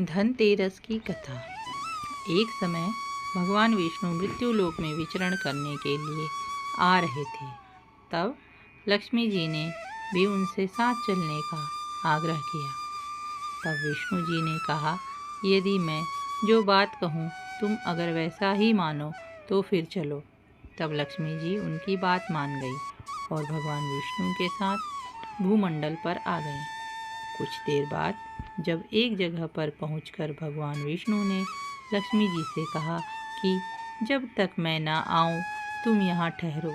धनतेरस की कथा। एक समय भगवान विष्णु मृत्युलोक में विचरण करने के लिए आ रहे थे। तब लक्ष्मी जी ने भी उनसे साथ चलने का आग्रह किया। तब विष्णु जी ने कहा, यदि मैं जो बात कहूँ तुम अगर वैसा ही मानो तो फिर चलो। तब लक्ष्मी जी उनकी बात मान गई और भगवान विष्णु के साथ भूमंडल पर आ गई। कुछ देर बाद जब एक जगह पर पहुंचकर भगवान विष्णु ने लक्ष्मी जी से कहा कि जब तक मैं ना आऊं तुम यहाँ ठहरो,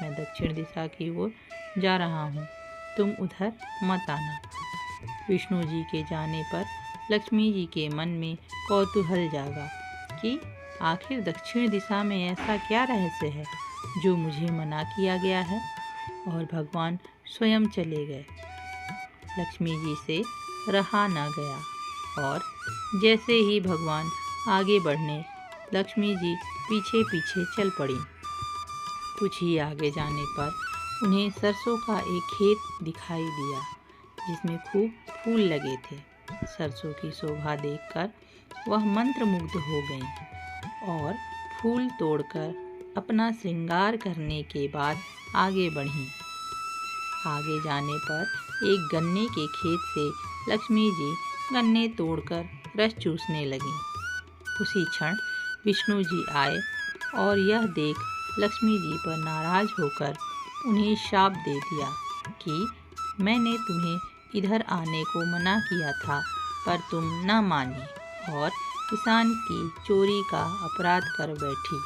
मैं दक्षिण दिशा की ओर जा रहा हूँ, तुम उधर मत आना। विष्णु जी के जाने पर लक्ष्मी जी के मन में कौतूहल जागा कि आखिर दक्षिण दिशा में ऐसा क्या रहस्य है जो मुझे मना किया गया है, और भगवान स्वयं चले गए। लक्ष्मी जी से रहा न गया और जैसे ही भगवान आगे बढ़ने, लक्ष्मी जी पीछे पीछे चल पड़ी। कुछ ही आगे जाने पर उन्हें सरसों का एक खेत दिखाई दिया जिसमें खूब फूल लगे थे। सरसों की शोभा देखकर वह मंत्रमुग्ध हो गईं और फूल तोड़कर अपना श्रृंगार करने के बाद आगे बढ़ीं। आगे जाने पर एक गन्ने के खेत से लक्ष्मी जी गन्ने तोड़कर रस चूसने लगीं। उसी क्षण विष्णु जी आए और यह देख लक्ष्मी जी पर नाराज होकर उन्हें शाप दे दिया कि मैंने तुम्हें इधर आने को मना किया था, पर तुम न मानी और किसान की चोरी का अपराध कर बैठी।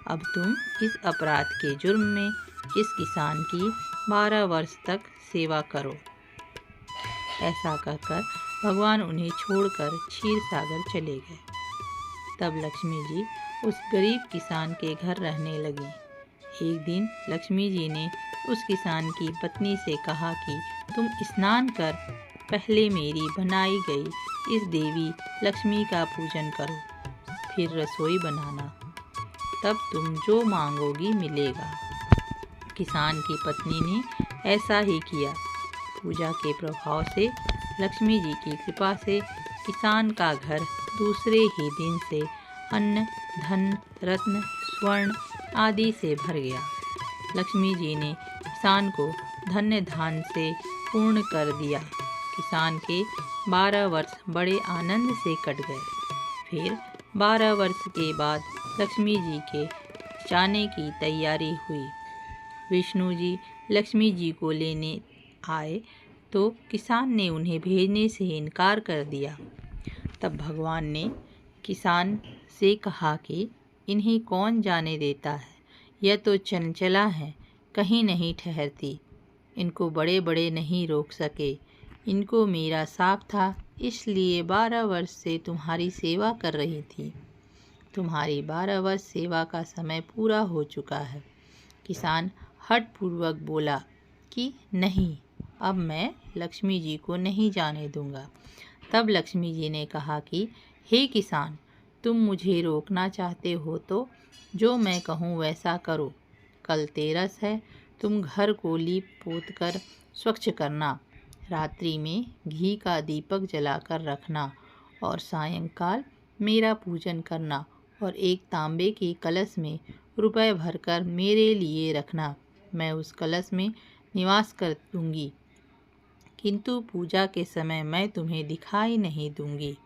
अब तुम इस अपराध के जुर्म में इस किसान की 12 वर्ष तक सेवा करो। ऐसा कहकर भगवान उन्हें छोड़कर क्षीर सागर चले गए। तब लक्ष्मी जी उस गरीब किसान के घर रहने लगी। एक दिन लक्ष्मी जी ने उस किसान की पत्नी से कहा कि तुम स्नान कर पहले मेरी बनाई गई इस देवी लक्ष्मी का पूजन करो, फिर रसोई बनाना, तब तुम जो मांगोगी मिलेगा। किसान की पत्नी ने ऐसा ही किया। पूजा के प्रभाव से लक्ष्मी जी की कृपा से किसान का घर दूसरे ही दिन से अन्न, धन, रत्न, स्वर्ण आदि से भर गया। लक्ष्मी जी ने किसान को धन्य धान से पूर्ण कर दिया। किसान के 12 वर्ष बड़े आनंद से कट गए। फिर 12 वर्ष के बाद लक्ष्मी जी के जाने की तैयारी हुई। विष्णु जी लक्ष्मी जी को लेने आए तो किसान ने उन्हें भेजने से इनकार कर दिया। तब भगवान ने किसान से कहा कि इन्हें कौन जाने देता है, यह तो चंचला है, कहीं नहीं ठहरती, इनको बड़े बड़े नहीं रोक सके। इनको मेरा शाप था, इसलिए 12 वर्ष से तुम्हारी सेवा कर रही थी। तुम्हारी 12 वर्ष सेवा का समय पूरा हो चुका है। किसान हठपूर्वक बोला कि नहीं, अब मैं लक्ष्मी जी को नहीं जाने दूंगा। तब लक्ष्मी जी ने कहा कि हे किसान, तुम मुझे रोकना चाहते हो तो जो मैं कहूँ वैसा करो। कल तेरस है, तुम घर को लीप पोत कर स्वच्छ करना, रात्रि में घी का दीपक जलाकर रखना और सायंकाल मेरा पूजन करना और एक तांबे के कलश में रुपए भरकर मेरे लिए रखना। मैं उस कलश में निवास कर दूंगी, किंतु पूजा के समय मैं तुम्हें दिखाई नहीं दूंगी।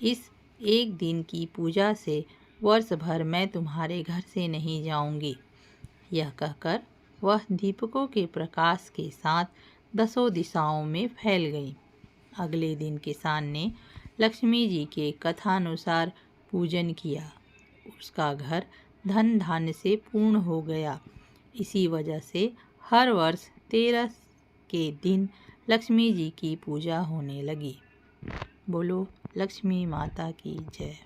इस एक दिन की पूजा से वर्ष भर मैं तुम्हारे घर से नहीं जाऊंगी। यह कहकर वह दीपकों के प्रकाश के साथ 10 दिशाओं में फैल गई। अगले दिन किसान ने लक्ष्मी जी के कथानुसार पूजन किया। उसका घर धन धान्य से पूर्ण हो गया। इसी वजह से हर वर्ष तेरस के दिन लक्ष्मी जी की पूजा होने लगी। बोलो लक्ष्मी माता की जय।